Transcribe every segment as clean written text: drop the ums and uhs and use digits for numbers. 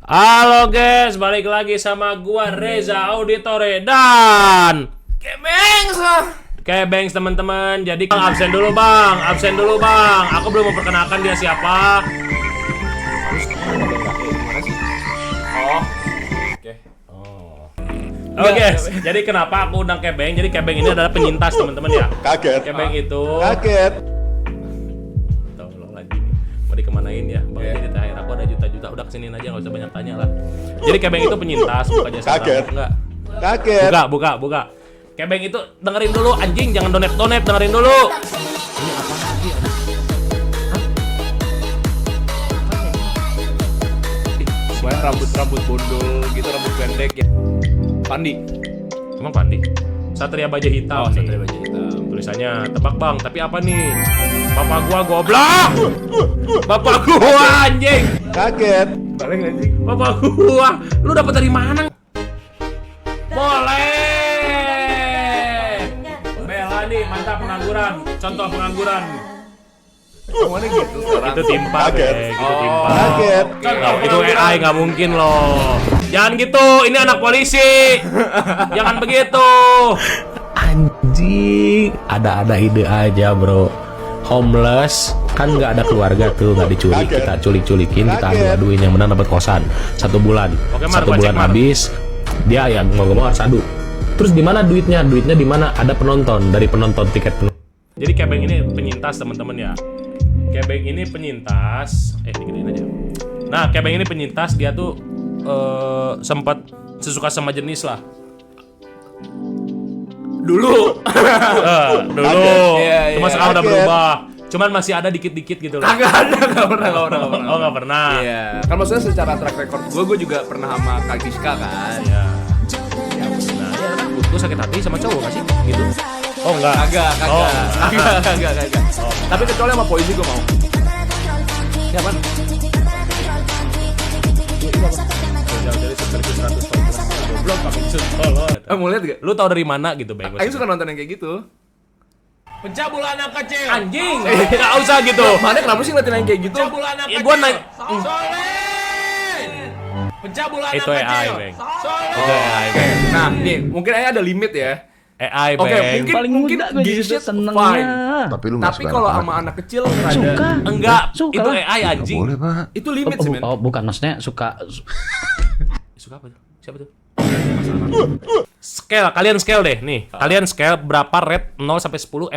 Halo guys, balik lagi sama gua Reza Auditore dan Kebengs teman-teman. Jadi absen dulu bang. Aku belum memperkenalkan dia siapa. Oke guys, jadi kenapa aku undang Kebeng? Jadi Kebeng ini adalah penyintas teman-teman ya. Kaget. Kebeng itu Kaget. tolong lagi mau dikemanain ya bang? Jadi terakhir aku ada juta-juta, udah kesiniin aja nggak usah banyak tanya lah. Jadi Kebeng itu penyintas, bukan jasa Kaget. enggak. Kaget. Buka. Kebeng itu dengerin dulu anjing, jangan donet, dengerin dulu. Ini apa lagi? Banyak rambut bondol gitu, rambut pendek ya. Pandi. Emang Pandi? Satria Baja Hitam. nih. Satria Baja Hitam. Tulisannya tebak bang, tapi apa nih? Bapak gua goblok. Bapak gua anjing. Kaget. Paling anjing. Bapak gua. Lu dapat dari mana? Boleh. Bella nih, mantap pengangguran. Contoh pengangguran. Mana gitu sekarang? Itu timpa, Kaget. Itu timpa. Kaget. Contoh, itu AI nggak mungkin loh. Jangan gitu, ini anak polisi. Jangan begitu. Anjing, ada ide aja bro. Homeless kan nggak ada keluarga tuh, nggak diculik, Kaget. kita culik-culikin, kita Kaget. adu-aduin, yang menang dapat kosan 1 bulan. Oke, Mar, 1 gua cek, bulan Mar. habis, dia ya ngomong harus adu. Terus di mana duitnya? Duitnya di mana? Ada penonton, dari penonton tiket penonton. Jadi Kebeng ini penyintas teman-teman ya. Kebeng ini penyintas. Digedein aja. Nah, Kebeng ini penyintas, dia tuh sempat sesuka sama jenis lah. Dulu. Dulu. Iya, Cuma iya. sekarang udah Kaget. berubah. Cuman masih ada dikit-dikit gitu loh. Enggak pernah. Oh, nggak pernah. Iya. Kan maksudnya secara track record gue juga pernah sama Kak Giska kan. Iya. Nah, ya kan gue sakit hati sama cowok nggak sih? Gitu. Oh, enggak. Kagak. Oh, Kagak. Tapi kecuali sama polisi gue mau. Ya man. Dari 1.114 goblok kami tolong. Mau lihat gak? Lu tau dari mana gitu, Bang? Aing suka nonton yang kayak gitu. Pencabul anak kecil. Anjing. Enggak usah gitu. Mana kenapa sih ngeliatin yang kayak gitu? Pencabul anak Iya, kecil. gua naik. Pencabul anak Itu AI, kecil. Bang. Soleh. Itu AI, Bang. Nah, nih, mungkin Aing ada limit ya. AI, Oke, Bang. mungkin Paling muda gue jadi G-shit senengnya. fine. Tapi lu nggak Tapi suka kalau anak-anak. sama anak kecil rada Suka. Enggak, Suka itu lah. AI anjing. Boleh, Pak. itu limit sih, men. Bukan maksudnya suka. Suka apa tuh? Siapa tuh? Scale, kalian scale deh nih. Kalian scale berapa rate 0 sampai 10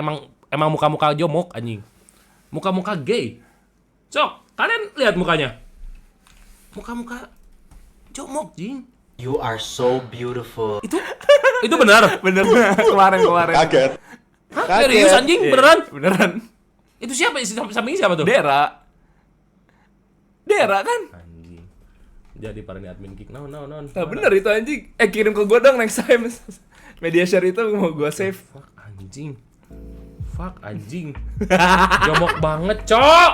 emang muka-muka jomok anjing. Muka-muka gay. Sok, kalian lihat mukanya. Muka-muka jomok, jing. You are so beautiful. Itu benar. Bener kemarin. Kaget. Hah? Serius anjing? Beneran? Beneran. Itu siapa? Sampingnya siapa tuh? Dera kan? Anjing. Jadi para nih admin kick. No. Nah, bener itu anjing. Kirim ke gua dong next time. Media share itu mau gua save. Fuck anjing. Jomok banget, Cok.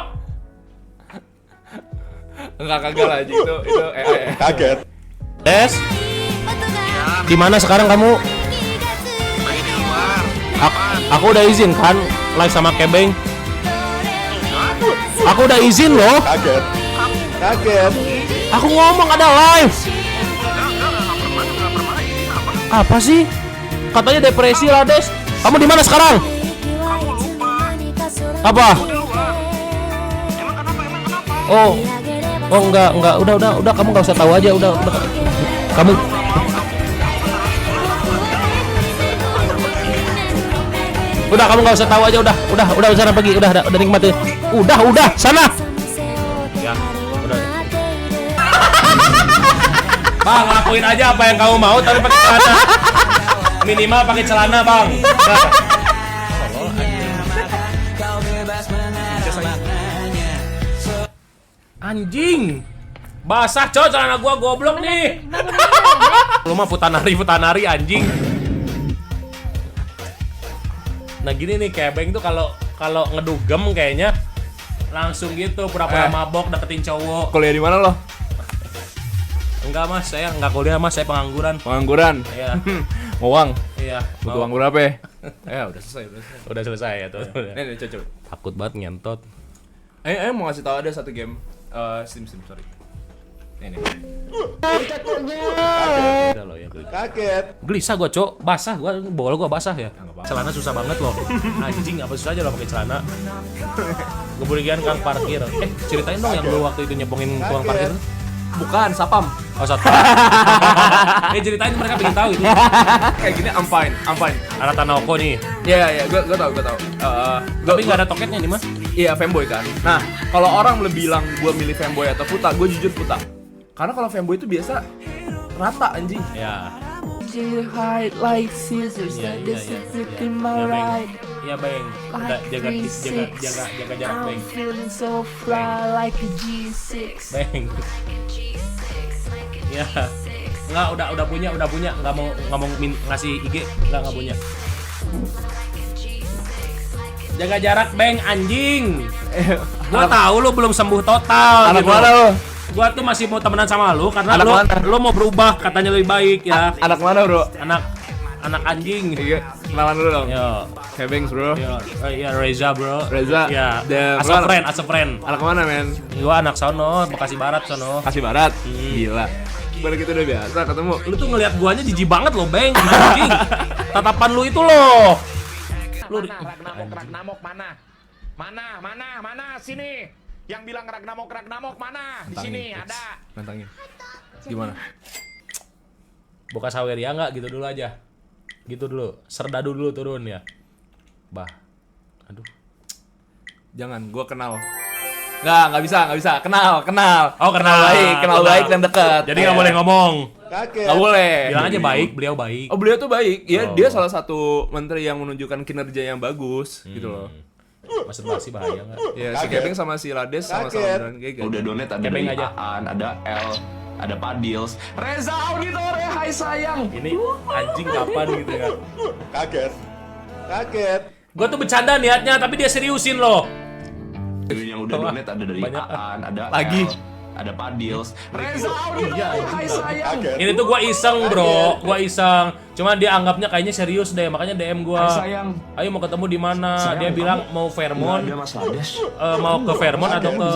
Enggak kagak lah anjing itu Kaget. Des. Di mana sekarang kamu? Lagi di luar. Aku udah izin kan live sama Kebeng. Aku udah izin loh. Kaget. Kaget. Aku ngomong ada live. Apa sih? Katanya depresi lah, Des. Kamu di mana sekarang? Kamu lupa. Apa? Di luar. Emang kenapa? Oh. Oh enggak. Udah kamu enggak usah tahu aja, udah. Kamu Udah kamu enggak usah tahu aja, udah sana pergi, udah nikmati. Udah, sana. Ya, udah. Bang, lakuin aja apa yang kamu mau tapi pakai celana. Minimal pakai celana, Bang. Nah. Anjing. Basah coy celana gua goblok nih. Lu mah futanari anjing. Nah gini nih Kebeng tuh kalau ngedugem kayaknya langsung gitu pura-pura mabok deketin cowok. Kuliah di mana lo? Enggak mas, saya enggak kuliah mas, saya pengangguran. Pengangguran. Iya. Mau uang? Iya. Butuh mau. uang berapa ya? Ya udah selesai. Udah selesai ya tuh. Nih coba. Takut banget ngentot. Mau ngasih tahu ada satu game Steam sorry. Ini. Udah lo ya gue. Kaget. Gelisah gua, Cok. Basah gua, bola gua basah ya. Celana susah banget loh. Anjing, apa susah aja lo pakai celana. Kemudian Kang parkir. Ceritain dong yang lu waktu itu nyepongin tukang parkir. Bukan, sapam. Oh, satu. Ceritain mereka pengen tahu itu. Kayak gini, I'm fine. Anak Tanoko nih. Iya, gue tau. Tapi nggak ada toketnya nih, Mas. Iya, fanboy kan. Nah, kalau orang bilang gue milih fanboy atau Futa, gue jujur Futa. Karena kalau fanboy itu biasa rata anjing. Ya. Hide like scissors Iya, that iya, this iya, is iya. flipping Iya, my Beng. ride. Iya, Beng. Udah jaga jarak, Beng. I'm feeling so fly like a G6. Beng. Ya. Enggak, udah punya. Enggak mau ngasih IG, enggak punya. Jaga jarak, Beng, anjing. Gua tahu lu belum sembuh total. Anak gitu. mana lu? Gua tuh masih mau temenan sama lu karena Anak mana? lu mau berubah katanya lebih baik ya. Anak mana, bro? Anak anjing. Iya, kenalan dulu dong. Yo. Kebengs, bro. Iya, Reza, bro. Reza. Ya. Dan As a friend. Anak mana, men? Gua anak sono, Bekasi Barat sono. Kasih Barat. Gila. Balik itu udah biasa ketemu. Lu tuh ngelihat guanya jijik banget loh, Beng. Anjing. Tatapan lu itu loh. Lu Ragnamok mana? Mana? Sini. Yang bilang Ragnamok mana? Di sini ada. Nantangin. Gimana? Buka Saweria enggak gitu dulu aja. Gitu dulu. Serdadu dulu turun ya. Bah. Aduh. Jangan, gua kenal. Nggak bisa. Kenal. Oh, kenal baik dan dekat. Jadi nggak boleh ngomong. Kaget. Nggak boleh. Bilang aja baik, beliau baik. Oh, beliau tuh baik. Ya, Oh. dia salah satu menteri yang menunjukkan kinerja yang bagus gitu loh. Maksud basi bahaya nggak? Ya, si Kaget. Kebeng sama si Lades sama-sama Kaget. beneran kayak Udah donate ada Kepeng dari aja. Aan, ada L, ada Padils. Reza Auditore, hai sayang. Ini anjing kapan gitu ya? Kaget. Gua tuh bercanda niatnya, tapi dia seriusin loh. Yang udah donate ada dari Banyak. Aan, ada Lagi. L, ada Padils. Reza Auditore, hai sayang. Kaget. Ini tuh gua iseng, bro. Gua iseng. Cuma dia anggapnya kayaknya serius deh, makanya DM gua. Hai sayang. Ayo mau ketemu di mana? Sayang, Dia kamu bilang mau Nggak Fairmont. ada Mas Lades. Mau ke Fairmont atau ke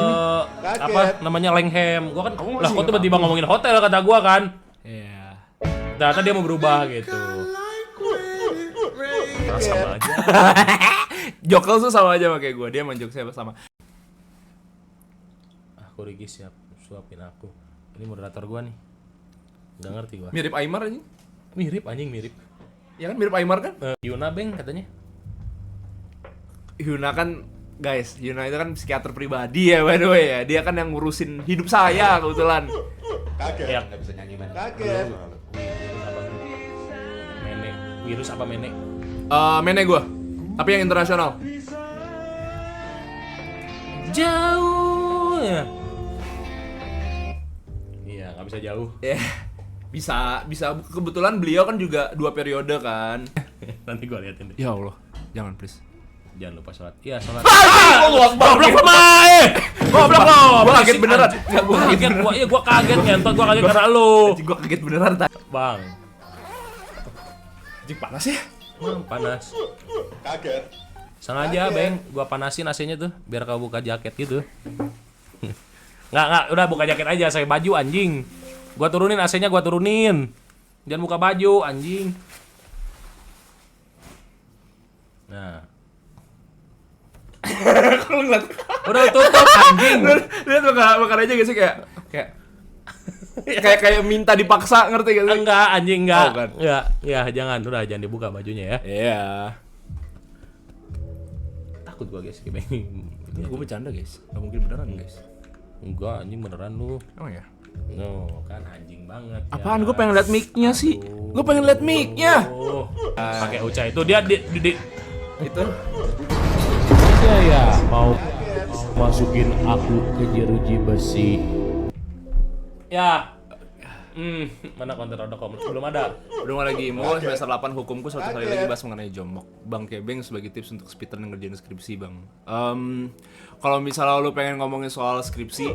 Kaget. apa namanya Langham. Gua kan Kamu lah masih kok nggak tiba-tiba ngomongin hotel kata gua kan. Iya. Ternyata dia mau berubah gitu. Sama aja. Jokel tuh sama aja kayak gue. Dia emang jokesnya sama. Aku Rigi siap suapin aku. Ini moderator gua nih. Gak ngerti gua. Mirip Aymar anjing. Mirip anjing mirip. Ya kan mirip Aymar kan? Yuna Beng katanya. Yuna kan guys, Yuna itu kan psikiater pribadi ya by the way ya. Dia kan yang ngurusin hidup saya kebetulan. Kaget. Ya. Kaget. Mene. Virus apa Mene? Mene gue. Tapi yang internasional. Jauh ya. Iya, nggak bisa jauh. Bisa kebetulan beliau kan juga 2 periode kan. Nanti gua liatin deh. Ya Allah, jangan please. Jangan lupa sholat. Iya, sholat. Goblok lo, Goblok lo. Gua kaget beneran. Enggak, gua kaget Kaget beneran. gua kaget ngentot, gua kaget karena lu. Gua kaget beneran tadi. Bang, Anjing panas ya. panas. Kaget. Sengaja, Beng, gua panasin AC-nya tuh biar kau buka jaket gitu. Nggak, udah buka jaket aja, saya baju anjing. Gua turunin AC-nya, gua turunin. Jangan buka baju, anjing. Nah. Kalau ngeliat Udah tutup anjing. lihat bakar aja gak sih kayak minta dipaksa, ngerti gak sih? Enggak, anjing enggak. Oh, kan. Enggak, ya jangan, udah jangan dibuka bajunya ya. Iya. Takut gua guys, kayak Ini gue bercanda guys. Gak mungkin beneran guys. Enggak, anjing beneran lu. Oh ya. No, kan anjing banget. ya. Apaan? Gue pengen liat mic-nya sih. Gue pengen liat mic-nya. Oh, pakai Uca itu dia di Itu. Ya, mau masukin aku ke jeruji besi. ya. Mana konten.com? Belum ada. Udah mulai lagi mau semester 8 hukumku suatu kali lagi bahas mengenai jomok. Bang Kebeng sebagai tips untuk speedrun ngerjain skripsi, Bang. Kalau misalnya lu pengen ngomongin soal skripsi,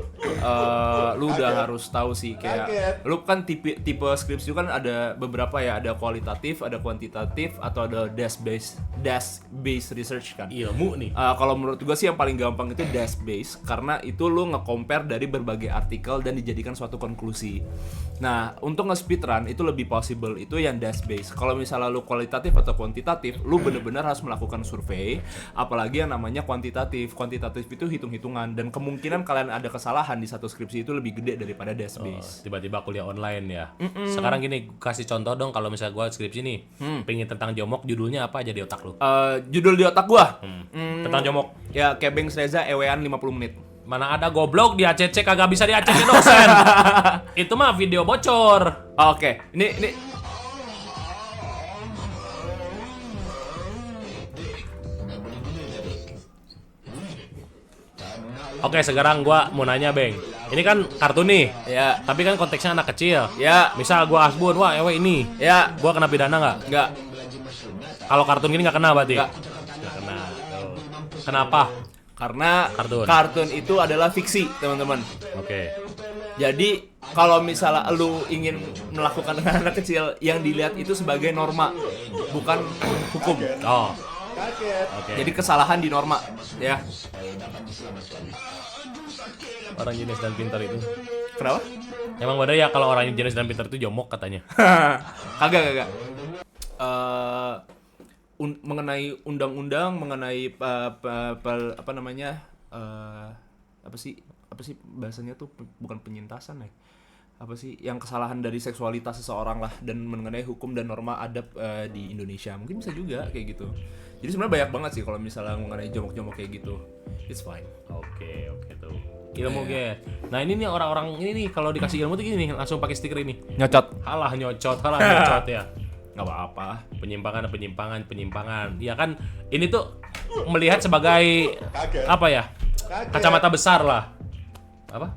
lu udah harus tahu sih kayak lu kan tipe skripsi kan ada beberapa ya, ada kualitatif, ada kuantitatif atau ada desk based research kan. Ilmu nih. Kalau menurut gua sih yang paling gampang itu desk based karena itu lu nge-compare dari berbagai artikel dan dijadikan suatu konklusi. Nah, untuk nge-speedrun itu lebih possible itu yang desk based. Kalau misalnya lu kualitatif atau kuantitatif, lu bener-bener harus melakukan survei, apalagi yang namanya kuantitatif. Kuantitatif itu hitung-hitungan dan kemungkinan kalian ada kesalahan di satu skripsi itu lebih gede daripada desk based. Tiba-tiba kuliah online ya. Sekarang gini, kasih contoh dong kalau misalnya gua skripsi nih, pengen tentang jomok, judulnya apa aja di otak lu? Judul di otak gua Tentang jomok. ya Kebeng Reza ewean 50 menit. Mana ada goblok di ACC kagak bisa di ACC dosen. Itu mah video bocor. Oke, ini Oke, sekarang gua mau nanya, Beng. Ini kan kartun nih. ya, Tapi kan konteksnya anak kecil. ya, Misal gua Asbun, wah ewe ini. ya, Gua kena pidana nggak? enggak. Kalau kartun gini nggak kena berarti? Nggak. Nggak kena. Tuh. Kenapa? Karena Kartun. kartun itu adalah fiksi, teman-teman. Oke. Jadi kalau misalnya lu ingin melakukan dengan anak kecil, yang dilihat itu sebagai norma, bukan hukum. Oh, Kaget. oke. Jadi kesalahan di norma, ya. Orang jenis dan pintar itu. Kenapa? Emang bener ya kalau orang jenis dan pintar itu jomok katanya. Kagak. Mengenai undang-undang, mengenai apa namanya? Apa sih bahasanya tuh bukan penyintasan ya? Apa sih yang kesalahan dari seksualitas seseorang lah, dan mengenai hukum dan norma adab di Indonesia mungkin bisa juga kayak gitu. Jadi sebenarnya banyak banget sih kalau misalnya mengenai jomok-jomok kayak gitu. It's fine. Oke tuh. Ilmu get. Nah ini nih orang-orang ini nih kalau dikasih ilmu tuh gini nih, langsung pakai stiker ini. Nyocot. Halah nyocot ya. Nggak apa-apa. Penyimpangan. Ya kan ini tuh melihat sebagai Kaget. apa ya? Kaget. Kacamata besar lah. Apa?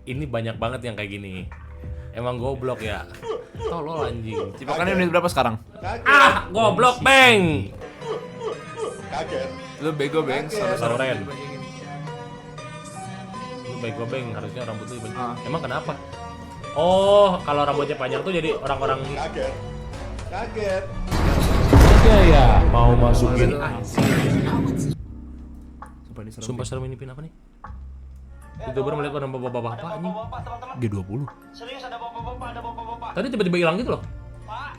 Ini banyak banget yang kayak gini. Emang goblok ya. Tolol anjing. Cipokannya menit berapa sekarang? Ah, goblok, Beng. Kaget. Lu bego, Beng. Saluren. Lu bego, Beng. Harusnya rambut lu dibanyak. Emang kenapa? Oh, kalau rambutnya panjang tuh jadi orang-orang Kaget. Kaget. Ya, mau masukin sumpah serem ini pin apa nih? YouTuber melihat orang bapak-bapak apa anjing? G20. Serius ada bapak-bapak, ada bapak-bapak. Tadi tiba-tiba hilang gitu loh.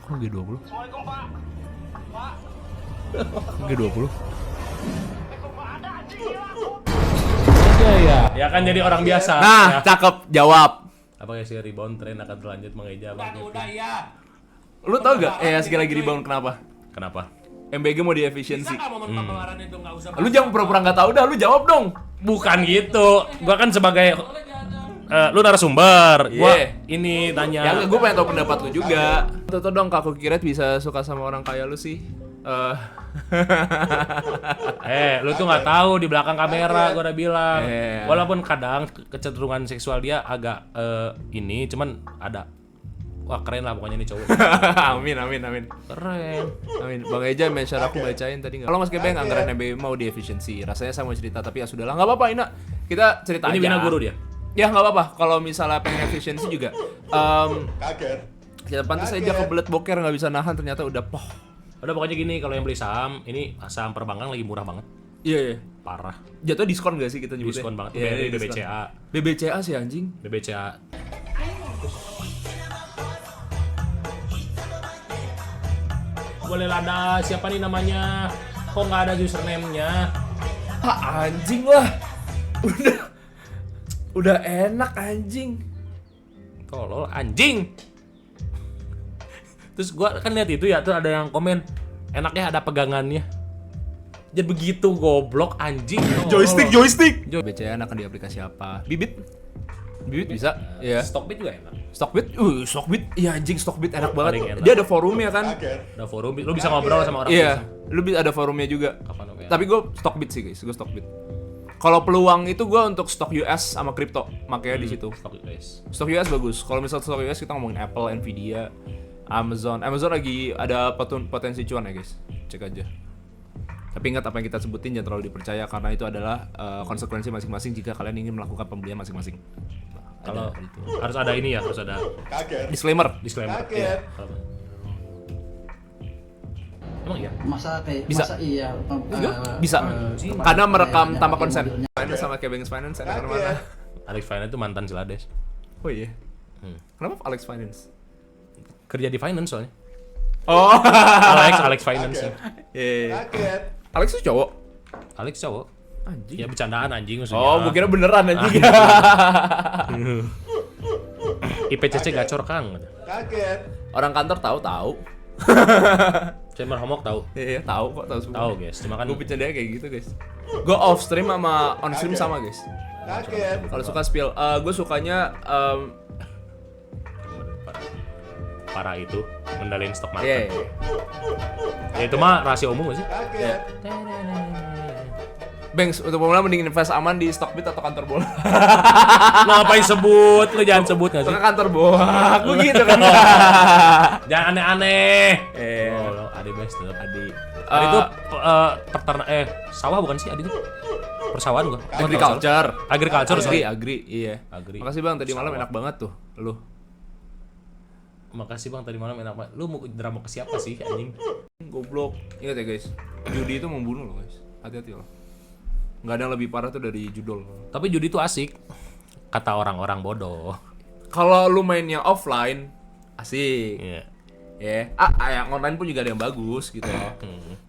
Kok G20? Assalamualaikum Pak. Pak. G20. Kok nggak ada anjing hilang? Ya kan jadi orang biasa. Nah, Ya. cakep. Jawab. Apakah si rebound tren akan berlanjut mengeja Bang Kevin? Lu tau gak? Sekali lagi rebound kenapa? Kenapa? MBG mau di efisiensi. momen paparan itu nggak usah. Lu jangan pura-pura nggak tahu dah, lu jawab dong. Bukan gitu. Gua kan sebagai lu narasumber. Gua Iya. ini Ya tanya. gue pengen tahu pendapat lu juga. Tuh dong, Kakak Kiret bisa suka sama orang kaya lu sih. Lu tuh nggak tahu di belakang kamera. Gua udah bilang. Iya. Walaupun kadang kecenderungan seksual dia agak ini, cuman ada. Wah keren lah pokoknya nih cowok. Amin. Keren. Amin. Bang Eja mention aku bacain tadi nggak? Kalau Mas Kebeng anggaran MBG mau di efisiensi. Rasanya saya mau cerita tapi ya sudahlah, nggak apa-apa Ina. Kita cerita Ini aja. bina guru dia. Ya nggak apa-apa. Kalau misalnya pengen efisiensi juga. Kaget. Kita pantas aja kebelet boker nggak bisa nahan ternyata udah poh. Udah pokoknya gini, kalau yang beli saham, ini saham perbankan lagi murah banget. Iya. Parah. Jatuh diskon gak sih kita nyebutnya? Diskon banget. Iya, Dari diskon. BBCA. BBCA sih anjing. BBCA. Boleh ada siapa nih namanya? Kok nggak ada username-nya? Anjing lah. Udah enak anjing. Tolol anjing. Terus gua kan lihat itu ya, tuh ada yang komen enaknya ada pegangannya. Jadi begitu goblok anjing. Joystick. BBCA akan di aplikasi apa? Bibit bisa? Iya. Stockbit juga enak. Stockbit. Iya anjing, Stockbit enak banget. Paling enak. Dia ada forumnya kan? Kaget. Ada forum, lu bisa ngobrol sama orang. Iya. Lu bisa ada forumnya juga. Kapan oke? Tapi gue Stockbit sih guys, gue Stockbit. Kalau peluang itu gue untuk stok US sama kripto, makanya di situ. Stok US. Stok US bagus. Kalau misal stok US kita ngomongin Apple, Nvidia, Amazon. Amazon lagi ada potensi cuan ya guys. Cek aja. Tapi ingat apa yang kita sebutin jangan terlalu dipercaya karena itu adalah konsekuensi masing-masing jika kalian ingin melakukan pembelian masing-masing. Kalau harus ada ini ya, harus ada Kaget. Disclaimer. disclaimer. Kaget. Emang iya? Masa kayak Bisa. masa iya Bisa. Karena merekam tanpa konsen. Finance sama Kebeng Finance ada kemana? Kaget. Alex Finance itu mantan Celades. Oh iya. Kenapa Alex Finance? Kerja di finance soalnya. Oh. Alex Finance. Iya. Kaget. Alex itu cowok. Alex cowok. Anjing. Ya bercandaan anjing maksudnya. Oh, gua kira beneran anjing. IPCC gacor Kang. Kaget. Orang kantor tahu. Saya merhomok tahu. Iya, tahu kok, tahu semua. Tahu guys, cuma kan Gue bercandanya kayak gitu guys. Gue off stream sama on stream sama guys. Kaget. Kalau suka spill, gue sukanya parah itu ngendalin stok iya. market. Ya itu mah rahasia umum gak sih? Kaget. Banks untuk pemula mending invest aman di Stockbit atau kantor bola. Lo ngapain sebut? Lo jangan sebut gak sih? Ke kantor bola, aku gitu kan. Jangan aneh-aneh. Iya. Oh, lo Adi best tetap. Adi. Adi itu peternak sawah bukan sih Adi itu? Persawahan gua. Agriculture. Agriculture sorry. Agri, iya. Agri. Makasih bang, tadi malam Sawah. enak banget tuh, lu. Makasih Bang tadi malam enak banget. Lu mau drama ke siapa sih anjing? Goblok. Ingat ya guys, judi itu membunuh loh guys. Hati-hati loh. Nggak ada yang lebih parah tuh dari judul. Tapi judi itu asik. Kata orang-orang bodoh. Kalau lu mainnya offline, asik. Iya. Ya, yang online pun juga ada yang bagus gitu loh.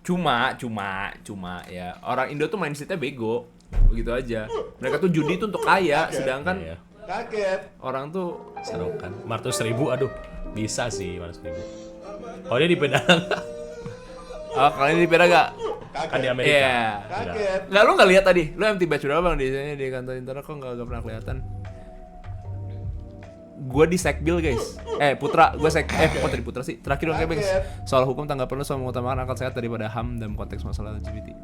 Cuma ya orang Indo tuh mindsetnya bego, begitu aja. Mereka tuh judi tuh untuk kaya, sedangkan Iya. Kaget. orang tuh Seru kan? 400.000 aduh. Bisa sih 400.000. Oh dia di pedang. kalian di pera gak? Kan di Amerika. Iya. Kaget. Nggak, lu nggak lihat tadi? Lu empty batch berapa bang di sini di kantor internet kok nggak pernah kelihatan? Gue di Sekbil guys. Putra, gue kok tadi Putra sih? Terakhir dong guys. Soal hukum tanggapan lu soal mengutamakan akal sehat daripada HAM dalam konteks masalah LGBT.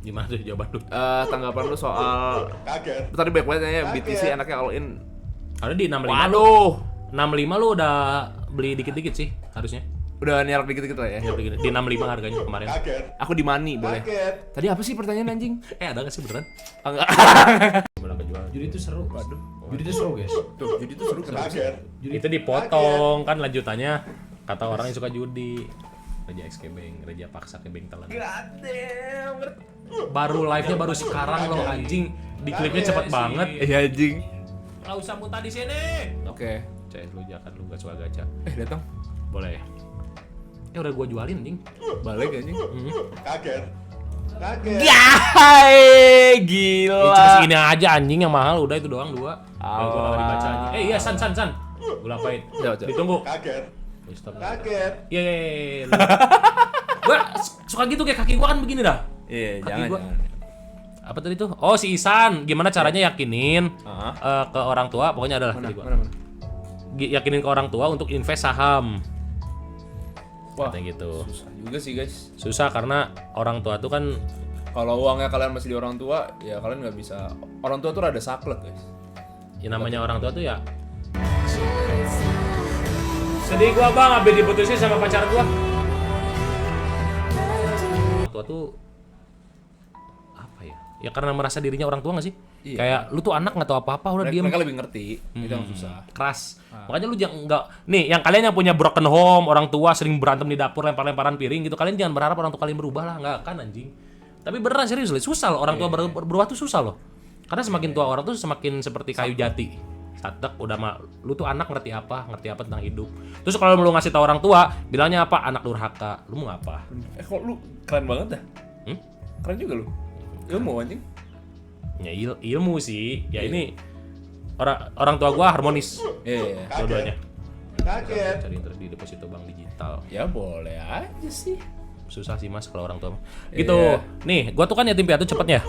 Gimana tuh jawaban lu? Tanggapan lu soal Kaget. tadi banyak banget nanya BTC anaknya all in. Ada di 65. Waduh, 65 lu udah beli dikit-dikit sih harusnya. udah nyerap dikit-dikit lah ya. Ya, di 65 harganya kemarin. Kaget. Aku di money boleh. Kaget. Tadi apa sih pertanyaan anjing? Ada gak sih beneran? Enggak. Gimana kejual? Judi itu seru. Waduh. Judi itu seru, guys. Tuh, jadi itu seru kenapa sih? Kaget. Itu dipotong kan lanjutannya kata orang yang suka judi. Raja X Kebeng, Raja Paksa Kebeng telan. Baru live-nya baru sekarang loh anjing. Di klipnya cepet banget. Iya anjing. Nggak usah muntah di sini. Oke. CS lu jangan lu gak suka gacha. Datang. Boleh. Ya udah gua jualin anjing. Balik anjing. Kaget. Kaget. Yahai, Ya, gila. cuma segini aja anjing yang mahal udah itu doang dua. Oh. Gua nggak dibaca anjing. Iya San. Gua lapain. Coba. Ditunggu. Kaget. Oh, stop. Kaget. Iya. Gua suka gitu kayak kaki gua kan begini dah. Iya, Kaki jangan. gua. Apa tadi tuh? Oh si Isan, gimana caranya yakinin ke orang tua? Pokoknya adalah tadi gua. Mana? Yakinin ke orang tua untuk invest saham. Wah, Katanya gitu. susah juga sih guys. Susah karena orang tua tuh kan Kalau uangnya kalian masih di orang tua, ya kalian nggak bisa. Orang tua tuh rada saklek guys. ya namanya orang tua tuh ya. Sedih gua bang, abis diputusin sama pacar gua. Orang tua tuh apa ya? Ya karena merasa dirinya orang tua nggak sih? Iya. Kayak lu tuh anak nggak tahu apa-apa udah diem. Mereka lebih ngerti. Itu yang susah. Keras. Makanya lu jangan nggak nih yang kalian yang punya broken home, orang tua sering berantem di dapur lempar-lemparan piring gitu, kalian jangan berharap orang tua kalian berubah lah, nggak kan anjing. Tapi beneran serius loh, susah loh orang tua berubah tuh susah loh. Karena semakin tua orang tuh semakin seperti kayu jati. Satek udah mah lu tuh anak ngerti apa tentang hidup. Terus kalau lu ngasih tahu orang tua, bilangnya apa? Anak durhaka. Lu mau apa? Kok lu keren banget dah? Keren juga lu. Ilmu anjing. Ya ilmu sih. Ya ini orang tua gua harmonis Iya. dua-duanya. Kaget. Cari terus di deposito bank digital. Ya boleh aja sih. Susah sih mas kalau orang tua mah. Gitu. Iya. Nih, gua tuh kan yatim piatu cepetnya.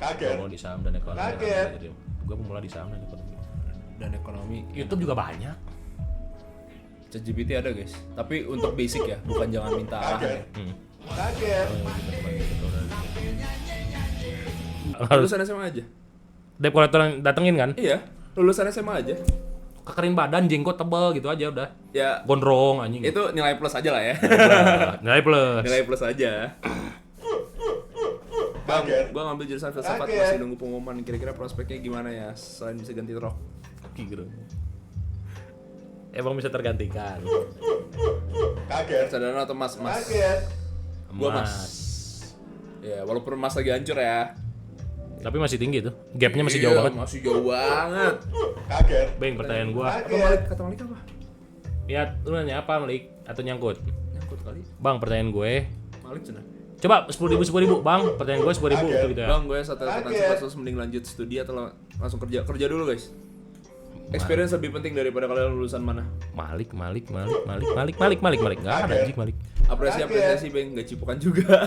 Kaget. Pemula di saham dan ekonomi. Kaget. Gua pemula di saham dan ekonomi. Dan ekonomi. YouTube juga banyak. ChatGPT ada guys. Tapi untuk basic ya, bukan jangan minta arahan ya. Kaget. Harus Lulusan SMA aja. debt collector yang datengin kan? Iya, lulusan SMA aja. Kekerin badan, jenggot tebel gitu aja udah. Ya, Gondrong anjing. itu nilai plus aja lah ya. Nilai plus. Nilai plus aja. Bang, Kaget. gua ngambil jurusan filsafat Kaget. masih nunggu pengumuman. Kira-kira prospeknya gimana ya selain bisa ganti rok? Gitu. Emang bisa tergantikan. Kaget. Reksadana atau mas? Kaget. Gua mas. Ya, walaupun mas lagi hancur ya. Tapi masih tinggi tuh. Gapnya masih Iya, jauh banget. Masih jauh banget. Kaget. Bang, pertanyaan gua. Kaget. Kata Malik apa? Ya, lu nanya apa, Malik? Atau nyangkut? Nyangkut kali. Bang, pertanyaan gue. Malik cina. Coba 10.000 Bang. Pertanyaan gue 10.000 Kaget. gitu ya. Bang, gue satu akuntansi terus mending lanjut studi atau langsung kerja? Kerja dulu, guys. Experience lebih penting daripada kalian lulusan mana? Malik. Enggak ada anjing Malik. Apresiasi, Bang. Gak cipokan juga.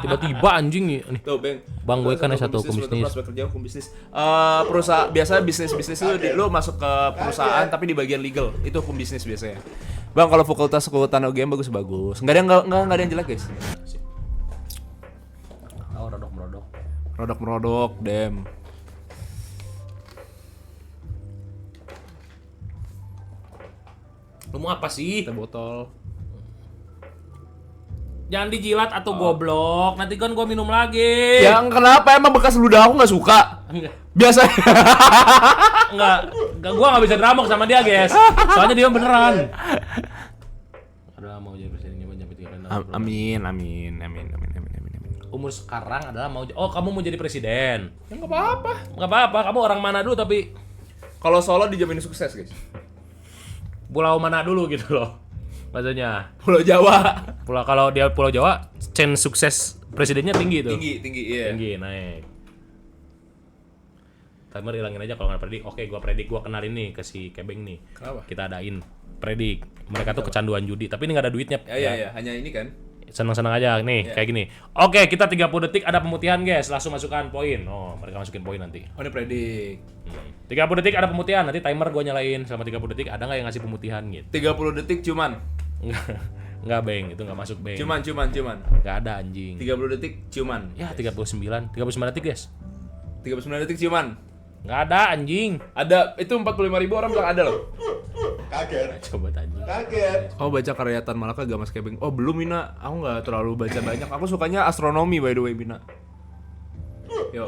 Tiba-tiba anjing nih. Nih. Tuh, Bang. Bang, gue kan Salah S1 hukum bisnis. Prospek kerja hukum bisnis. Perusahaan biasa bisnis lu masuk ke perusahaan tapi di bagian legal. Itu hukum bisnis biasanya. Bang, kalau fakultas kehutanan UGM bagus. Enggak ada yang jelek, guys. Oh, rodok-rodok. Rodok-rodok, dem. Lu mau apa sih? Teh botol. Jangan dijilat atau goblok. Nanti kan gua minum lagi. Yang kenapa emang bekas ludah aku nggak suka? Enggak. Biasa. Enggak. Gua enggak bisa dramok sama dia, guys. Soalnya dia beneran. Ada mau jadi presiden nyampe 3 tahun. Amin. Umur sekarang adalah mau kamu mau jadi presiden. Ya nggak apa-apa. Enggak apa-apa, kamu orang mana dulu tapi Kalau Solo dijamin sukses, guys. pulau mana dulu gitu loh. Maksudnya. Pulau Jawa. Kalau dia Pulau Jawa, chance sukses presidennya tinggi tuh. Tinggi, iya. Tinggi, naik. Timer hilangin aja kalau nggak predik. Oke, gua predik, gua kenalin nih ke si Kebeng nih. Kenapa? Kita adain predik. Mereka tuh kecanduan judi, tapi ini nggak ada duitnya. Ya, hanya ini kan. Senang-senang aja nih, kayak gini. Oke, kita 30 detik ada pemutihan, guys. Langsung masukkan poin. Oh, mereka masukin poin nanti. Oh, ini predik. 30 detik ada pemutihan. Nanti timer gua nyalain selama 30 detik ada nggak yang ngasih pemutihan gitu. 30 detik cuman. Enggak, Beng. Itu nggak masuk, Beng. Cuman. Nggak ada anjing. 30 detik cuman. Ya, 39 detik, guys. 39 detik cuman. Nggak ada anjing. Ada itu 45.000 orang bilang ada loh. Kaget. Coba tanya. Kaget. Oh, baca karya Tan Malaka gak Mas Kebeng? Oh, belum Mina. Aku nggak terlalu baca banyak. Aku sukanya astronomi by the way, Mina. Yo.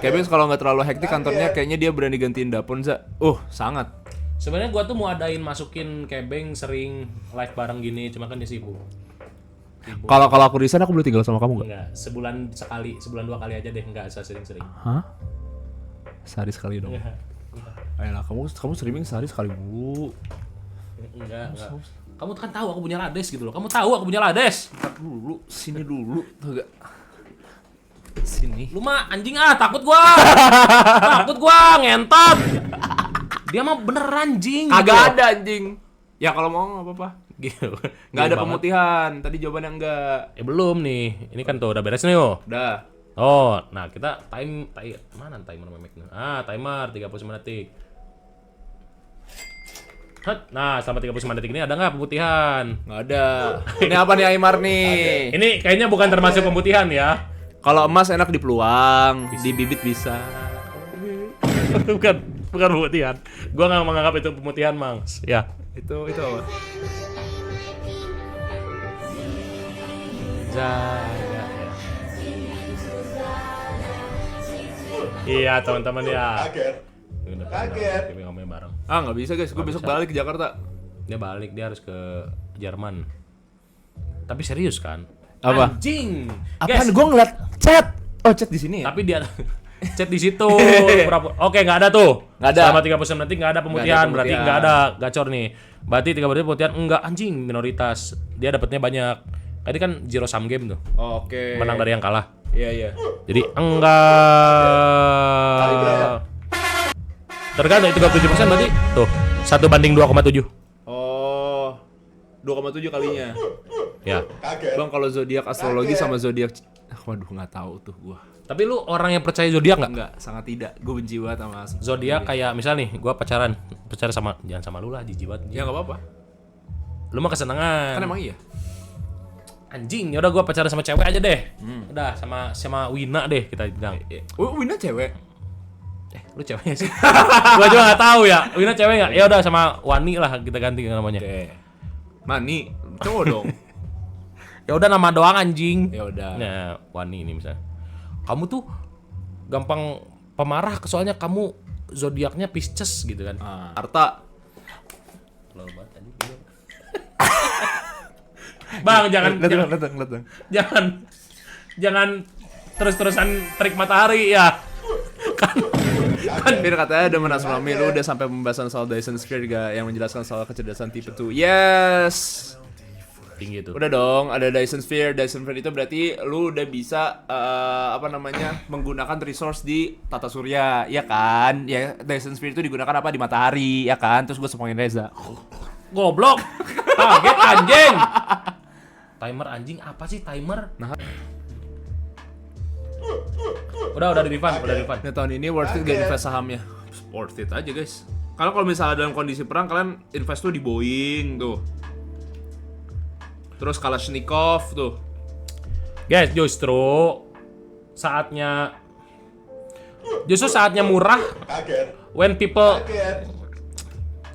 Kebeng kalau nggak terlalu hektik kantornya kayaknya dia berani gantiin Dapon, Za. Sangat. Sebenarnya gua tuh mau adain masukin Kebeng sering live bareng gini, cuma kan dia sibuk. Kalau aku resign aku boleh tinggal sama kamu nggak? Enggak, sebulan 2 kali aja deh, enggak usah sering-sering. Hah? Sehari sekali dong. Ayolah, kamu streaming sehari sekali mulu. Enggak. Kamu kan tahu aku punya Lades gitu loh. Kamu tahu aku punya Lades. Sini dulu, tuh gak? Sini. Lu mah anjing takut gua. Takut gua ngentot. Dia mah bener anjing. Agak ada anjing. Ya kalau mau nggak apa-apa. Gitu. Nggak ada pemutihan. Tadi jawabannya enggak. Belum nih. Ini kan tuh udah beres nih yo. Udah. Oh, nah kita mana timer memek-nya? Timer 39 detik. Nah, selama 39 detik ini ada nggak pemutihan? Nggak ada. Ini apa nih Aymar nih? Ini kayaknya bukan termasuk pemutihan ya. Kalau emas enak di peluang, di bibit bisa. bukan pemutihan. Gua nggak menganggap itu pemutihan, Mangs. Ya. Itu apa? Jaga. Iya, teman-teman ya. Kaget. Kaget. Kita ngomongin bareng. Nggak bisa guys, gue besok balik ke Jakarta. Dia balik, dia harus ke Jerman. Tapi serius kan? Apa? Anjing. Apaan? Gue ngeliat chat. Oh, chat di sini ya? Tapi dia chat di situ. Oke, nggak ada tuh. Nggak ada. Selama 39 detik nggak ada pemutihan, berarti nggak ada gacor nih. Berarti 30 detik pemutihan enggak anjing, minoritas. Dia dapatnya banyak. Tadi kan zero sum game tuh. Oh, oke. Menang dari yang kalah. Iya. Jadi enggak. Tergantung 37% berarti tuh 1:2,7. Oh, 2,7 kalinya. Ya. Kaget. Bang, kalau zodiak astrologi sama zodiak, waduh nggak tahu tuh gua. Tapi lu orang yang percaya zodiak nggak? Enggak, sangat tidak. Gue benci banget sama Zodiak kayak misal nih, gua pacaran sama jangan sama lu lah, jijik banget. Ya nggak apa-apa. Lu mah kesenangan. Kan emang iya. Anjing, yaudah gue pacaran sama cewek aja deh. Udah sama Wina deh kita bilang. Oh, Wina cewek. Lu ceweknya sih? Gua juga nggak tahu ya. Wina cewek nggak? Ya udah sama Wani lah kita ganti namanya. Oke. Mani, cowok dong. Ya udah nama doang anjing. Ya udah. Nah, Wani ini misalnya. Kamu tuh gampang pemarah soalnya kamu zodiaknya Pisces gitu kan. Arta. Bang, jangan Datang. jangan terus-terusan trik matahari ya. Kan Fir katanya ada Menas Mami, lu udah sampai pembahasan soal Dyson Sphere gak yang menjelaskan soal kecerdasan tipe 2. Yes. tinggi tuh. Udah dong, ada Dyson Sphere. Dyson Sphere itu berarti lu udah bisa menggunakan resource di tata surya, ya kan? Ya Dyson Sphere itu digunakan apa di matahari, ya kan? Terus gue semangin Reza. Goblok. Kaget anjing. Timer anjing apa sih timer? Nah. Udah di refund, udah refund. Nah, tahun ini worth it gak invest sahamnya? Worth it aja guys. Karena kalau misalnya dalam kondisi perang kalian invest tuh di Boeing tuh. Terus Kalashnikov tuh. Guys, justru saatnya murah Kaget. when people Kaget.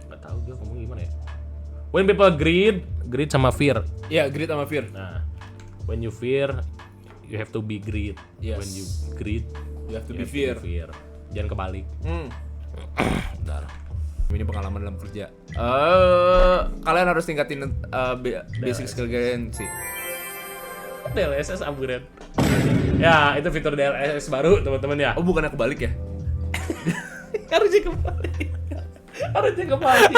nggak tahu dia ngomong gimana ya. When people greed sama fear. Iya, greed sama fear. Nah, when you fear, you have to be greed. Yes. When you greed, You have to be you fear. Jangan kebalik. Bentar. Ini pengalaman dalam kerja. Kalian harus tingkatin basic skill kalian sih. DLSS upgrade. Ya, itu fitur DLSS baru, teman-teman ya. Oh, bukannya kebalik ya? Harusnya kebalik. Harusnya kebalik.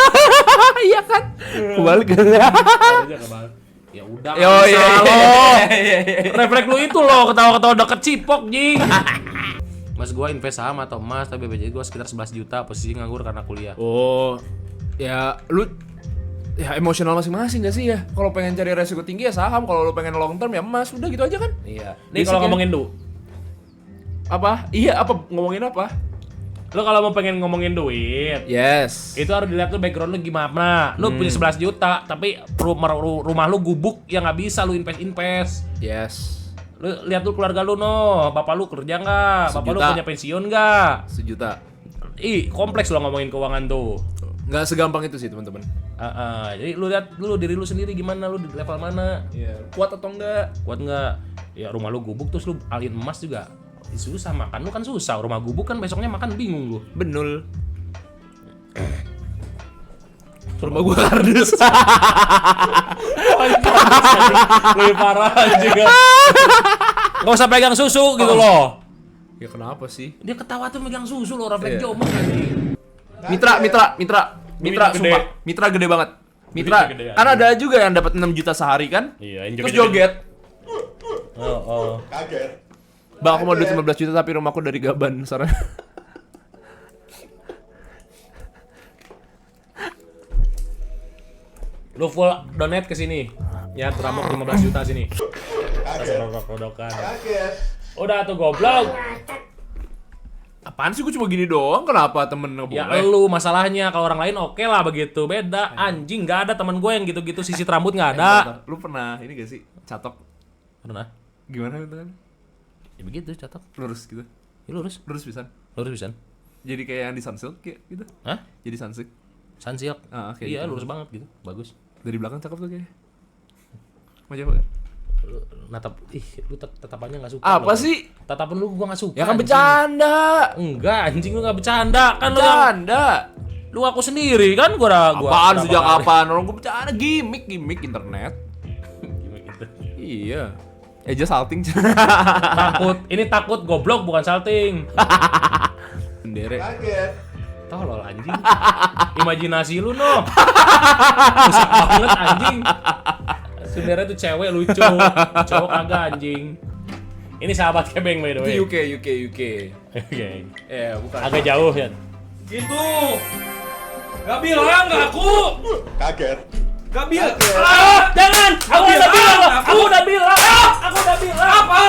Iya kan? Kebalik kan? Harusnya kebalik. Ya udah. Yo, iya. Refleks lu itu loh, ketawa-ketawa deket cipok, jing. Mas gua invest saham atau emas, tapi BPJS gua sekitar 11 juta, posisi nganggur karena kuliah. Oh, ya lu ya emosional masing-masing gak sih ya? Kalau pengen cari resiko tinggi ya saham, kalau lu pengen long term ya emas, udah gitu aja kan? Iya. Nih kalau ngomongin duit. Apa? Iya, apa ngomongin apa? Lu kalau mau pengen ngomongin duit, Yes. itu harus dilihat tuh background lu gimana. Lu punya 11 juta, tapi rumah lu gubuk, ya nggak bisa lu invest. Yes. Lu lihat tuh keluarga lu bapak lu kerja nggak? Bapak lu Sejuta. punya pensiun nggak? 1 juta. Ih, kompleks lo ngomongin keuangan tuh. Nggak segampang itu sih teman-teman. Jadi lu lihat dulu diri lu sendiri gimana, lu di level mana? Iya. Kuat atau enggak? Kuat nggak? Ya rumah lu gubuk terus lu alin emas juga. Susah makan lu kan susah. Rumah gubuk kan besoknya makan bingung lu. Benul. Rumah gua kardus. Lebih parah anjing. Gak usah pegang susu gitu loh. Ya kenapa sih? Dia ketawa tuh megang susu loh, refleks jomong anjing. Mitra, Duitnya sumpah. gede. Mitra gede banget. Mitra, Duitnya gede, kan ada juga yang dapat 6 juta sehari kan? Iya, Terus joget. Oh. Kaget. Bang, aku mau duit 15 juta tapi rumahku dari Gaban saran. Lu full donate ke sini. Ya, teramuk 15 juta sini. Kaget. Rodok-rodokan. Kaget. Udah tuh goblok. Apaan sih, gue cuma gini doang, kenapa temen nggak Ya boleh? lu masalahnya, kalau orang lain oke lah begitu. Beda, anjing nggak ada teman gue yang gitu-gitu sisit rambut nggak ada. Lu pernah ini gak sih, catok? Pernah? Gimana itu kan? Ya begitu catok. Lurus gitu. Ya lurus Pisan. pisan. Jadi kayak yang di Sunsilk kayak gitu. Hah? Jadi Sunsilk. Sunsilk. Oke, Iya, gitu. lurus banget gitu. Bagus. Dari belakang cakep tuh kayaknya. Mau coba gak? Lu lu tatapannya nggak suka. Apa lu. sih? Tatapan lu gua nggak suka. Ya kan anjing. bercanda. Enggak, anjing lu nggak bercanda. Kan Bercanda. lu aku sendiri kan gua Apaan sejak kali. kapan? Orang gue bercanda gimmick internet. Gimana gitu. Iya. Just salting. Takut goblok bukan salting. Sendiri. Kaget. Tolol anjing. Imajinasi lu rusak banget anjing. Sebenarnya tuh cewek lucu, cowok kagak anjing. Ini sahabat Kebeng by the way. UK. Oke. Bukan. Agak jauh ya. Gitu. Gak bilang gak aku. Kaget. Gak bilang. Jangan. Aku udah bilang. Apa?